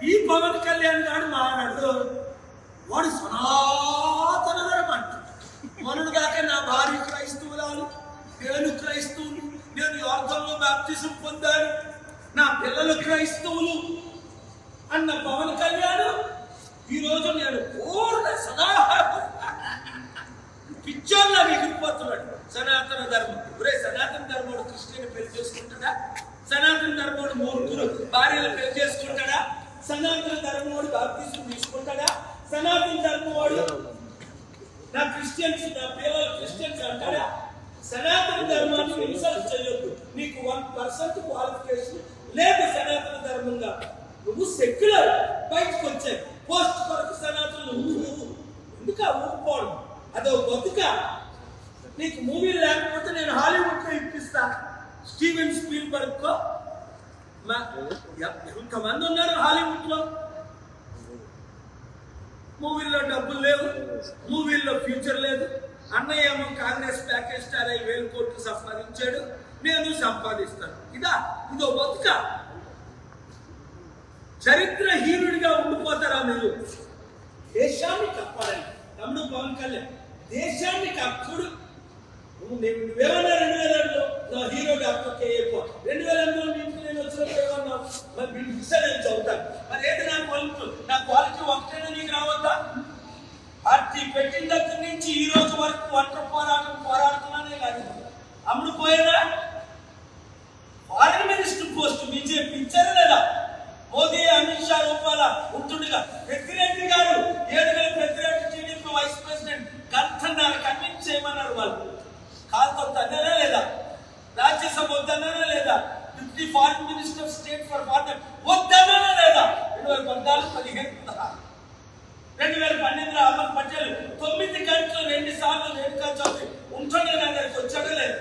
ఈ పవన్ కళ్యాణ్ గారు మాట్లాడు వాడు సనాతన ధర్మం అంట. మొన్నటి దాకా నా భార్య క్రైస్తవురాలు, నేను క్రైస్తవులు, నేను యోర్దానులో బాప్తిజం పొందాను, నా పిల్లలు క్రైస్తవులు అన్న పవన్ కళ్యాణ్ ఈరోజు నేను పూర్ణ సదా పిచ్చోళ్ళ ఎగిరిపోతున్నాడు. సనాతన ధర్మం ఒరే సనాతన ధర్మోడు క్రిస్టియన్ పెళ్లి చేసుకుంటాడా? సనాతన ధర్మోడు మూర్ఖులు భార్యలు పెళ్లి చేసుకుంటాడా? సనాతన ధర్మోడు బాప్తిజం తీసుకుంటాడా? సనాతన ధర్మవాడు నా క్రిస్టియన్స్, నా పిల్లలు క్రిస్టియన్స్ అంటాడా? సనాతన ధర్మాన్ని ఇన్సల్ట్ చేయొద్దు. నీకు 1% క్వాలిఫికేషన్ లేదు సనాతన ధర్మంగా. నువ్వు సెక్యులర్ బయటకు వచ్చాయి. పోస్ట్ కొరకు సనాతన ఎందుక ఊరుకోవడం? అదో బతుక. నీకు మూవీలు లేకపోతే నేను హాలీవుడ్ లో ఇప్పిస్తా. స్టీవెన్ స్పీల్బర్గ్ కో ఎంతమంది ఉన్నారు హాలీవుడ్ లో. మూవీల్లో డబ్బులు లేవు, మూవీల్లో ఫ్యూచర్ లేదు. అన్నయ్య ఏమో కాంగ్రెస్ ప్యాకేజ్ స్టార్ 5,000 కోట్లు సంపాదించాడు, నేను సంపాదిస్తాను. ఇదో బతుక. చరిత్రహీనుడిగా ఉండిపోతారా మీరు? దేశాన్ని కాపాడాలి. తమ్ముడు పవన్ కళ్యాణ్ దేశాన్ని కాపాడు. నువ్వేమన్నా 2002లో నా హీరో డాక్టర్ కేఏపో 2008లో నుంచి నేను వచ్చినప్పుడు ఏమన్నావు? మరి వీళ్ళు నేను చదువుతాను. మరి ఏది నా క్వాలిటీ ఒకటైనా నీకు రావద్దా? పార్టీ పెట్టిన దగ్గర నుంచి ఈ రోజు వరకు ఒంటరి పోరాడుతున్నానే కాదు. అమ్ముడు పోయేదా? ఫారిన్ మినిస్టర్ పోస్ట్ బీజేపీ ఇచ్చారు లేదా? మోదీ అమిత్ షా రూపాల ఉంటుండగా Peddireddy garu 7,000 Peddireddy TDP vice president కంటున్నారు, కన్విన్స్ చేయమన్నారు. వాళ్ళు కాల్తో తన్నారా లేదా? రాజ్యసభ వద్దన్నారా లేదా? Deputy foreign minister state for foreign వద్దన్నారా లేదా? 2014, 2015, 2012 అమర్ పటేల్ 9 గంటలు 2 సార్లు రేణుకా చౌదరి ఉంటుండే నా దగ్గరికి వచ్చాడా లేదా?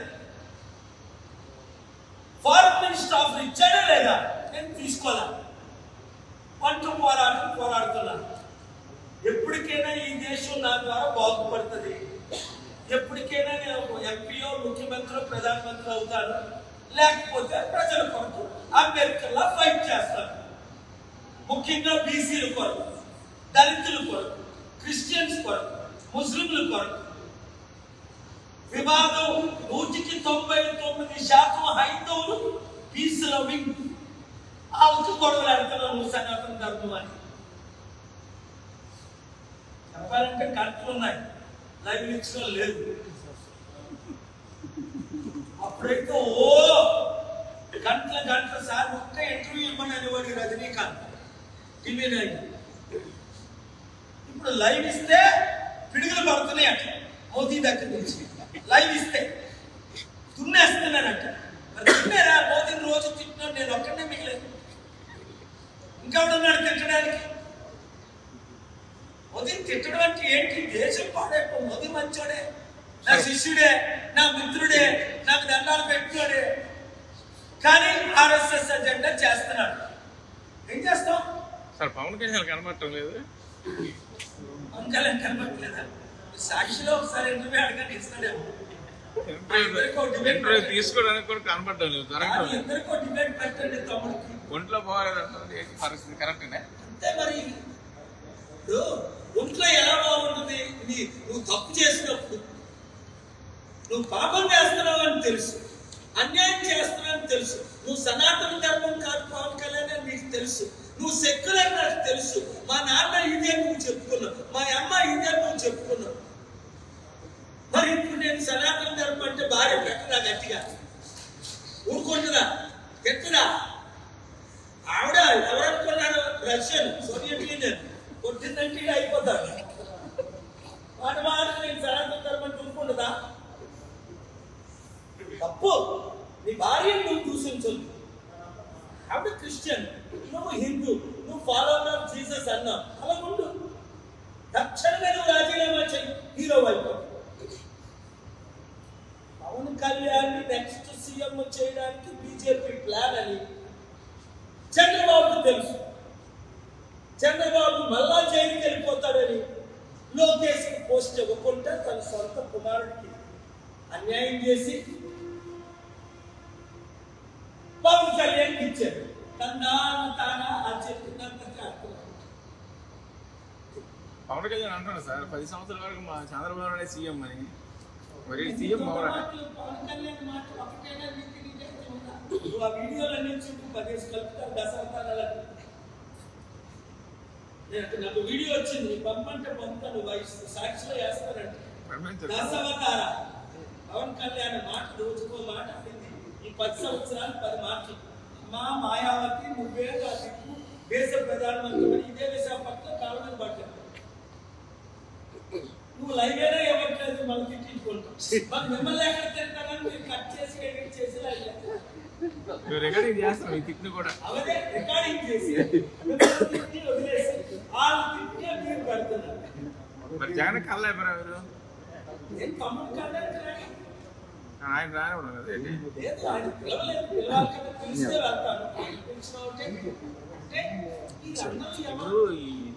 ఫారిన్ మినిస్టర్ ఆఫర్ ఇచ్చాడా లేదా? నేను తీసుకోలే. పోరాడుతున్నాను. ఎప్పటికైనా ఈ దేశం నా ద్వారా బాగుపడుతుంది. ఎప్పటికైనా నేను ఎంపీఓ, ముఖ్యమంత్రి, ప్రధానమంత్రి అవుతాను. లేకపోతే ప్రజల కొరకు అంబేద్కర్లా ఫైట్ చేస్తాను. ముఖ్యంగా బీసీల కొరకు, దళితుల కొరకు, క్రిస్టియన్స్ కొరకు, ముస్లింల కొరకు. వివాదం 199% హైందవులు పీస్ లవింగ్. ఆవుకు గొడవలు ఆడుతున్నావు సనాతన ధర్మం అని చెప్పాలంటే కరెక్ట్లు ఉన్నాయి. లైవ్ ఇచ్చడం లేదు. అప్పుడైతే గంటల సార్ ఒక్క ఇంటర్వ్యూ ఇవ్వమని అనేవాడు రజనీకాంత్ టీవీ 9. ఇప్పుడు లైవ్ ఇస్తే పిడుగులు పడుతున్నాయి అట్లా. మోదీ దగ్గర నుంచి లైవ్ ఇస్తే దున్నేస్తున్నానంట. మరి తిన్నారా? మోదీని రోజు తిట్టినా నేను ఒక్కడే మిగిలేదు. ఇంకా ఉన్నాడు తిట్టడానికి. మోదీని తిట్టడం అంటే ఏంటి? దేశం పాడైపో. మోదీ మంచోడే, నా శిష్యుడే, నా మిత్రుడే, నాకు దండాలు పెట్టుకోడే. కానీ ఆర్ఎస్ఎస్ అజెండా చేస్తున్నాడు. ఏం చేస్తాం సార్? పవన్ కళ్యాణ్ కనబడటం లేదు. పవన్ కళ్యాణ్ కనబడట్లేదా? సాక్షిలో ఒకసారి ఇంటర్వ్యూ అడగండి, ఇస్తాడేమో. ఇంటర్వ్యూ తీసుకోవడానికి కూడా కనబడటం లేదు. ఇద్దరికో డిబేట్ పెట్టండి తమ్ముడికి. ఒంట్లో పోవాలంటే పరిస్థితి కరెక్టేనే. అంతే మరి. ఒంట్లో ఎలా బాగుంటుంది? నువ్వు తప్పు చేసినప్పుడు, నువ్వు పాపం చేస్తున్నావు అని తెలుసు, అన్యాయం చేస్తున్నావు అని తెలుసు, నువ్వు సనాతన ధర్మం కాదు పవన్ కళ్యాణ్ అని నీకు తెలుసు, నువ్వు సెక్యులర్ నాకు తెలుసు. మా నాన్న ఇదే నువ్వు చెప్పుకున్నావు, మా అమ్మ ఇదే నువ్వు చెప్పుకున్నావు. మరి ఇప్పుడు నేను సనాతన ధర్మం అంటే భార్య పెట్టదా? గట్టిగా ఊరుకుంటుందా? ఎత్తుదా? ఆవిడ ఎవరనుకున్నాడు? రష్యన్, సోవియట్ యూనియన్ కొట్టిందంటే అయిపోతాడు. వాటి నేను సనాతన ధర్మం ఊరుకుంటుందా? తప్పు. నీ భార్యను నువ్వు దూషించదు. ఆవిడ క్రిస్టియన్, నువ్వు హిందూ, నువ్వు ఫాలోవర్ ఆఫ్ జీసస్ అన్నావు. అలా ఉండు. తక్షణమే నువ్వు రాజీనామా చెయ్యి, హీరో వైపు. పవన్ కళ్యాణ్ నెక్స్ట్ సీఎం చేయడానికి బీజేపీ ప్లాన్ అని చంద్రబాబు తెలుసు. చంద్రబాబు మళ్ళా జైలుకి వెళ్ళిపోతాడని లోకేష్ పోస్ట్ ఇవ్వకుండా తన సొంత కుమారుడికి అన్యాయం చేసి పవన్ కళ్యాణ్ ఇచ్చారు. తానా ఆ చెప్పినంత పవన్ కళ్యాణ్ అంటున్నాడు సార్ 10 సంవత్సరాల వరకు మా చంద్రబాబు నాయుడు సీఎం అని. మరి సీఎం పవన్ కళ్యాణ్ మాట ఒకటైనా నువ్వు ఆ వీడియోలన్నీ చూపు 10 కలుపుతారు దశావతారాలకు. నాకు వీడియో వచ్చింది పంపంటే పంపుతాను సాక్షిలో వేస్తారంటే దశావతార పవన్ కళ్యాణ్ మాట రోజుకో మాట అయింది. ఈ 10 సంవత్సరాలు 10 మాటలు. మా మాయావతి నువ్వే కాదు దేశ ప్రధానమంత్రి ఇదే విశాఖపట్నం కాళ్ళ మీద పడ్డావు. నువ్వు లైవ్ అయినా ఇవ్వట్లేదు మళ్ళీ తిట్టించుకుంటావు. మాకు మిమ్మల్ని ఎక్కడ తింటానని మీరు కట్ చేసి ఎడిట్ చేసి రికార్డింగ్ చేస్తాం ఈ తిట్టిని కూడా. అవదే రికార్డింగ్ చేసి తిట్టి వదిలేసి వాళ్ళు తిట్టే మీరు పెడుతున్నారు. మరి జగన్ కల్లా ఎవరు నేను తమ్ముడు కళ్యాణ్ ఆయన రానివ్వడం కదా లేదు ఆయన పిలవలేదు. పిలవాలి కదా పిలిస్తే వెళ్తాను. పిలిచిన అంటే ఈ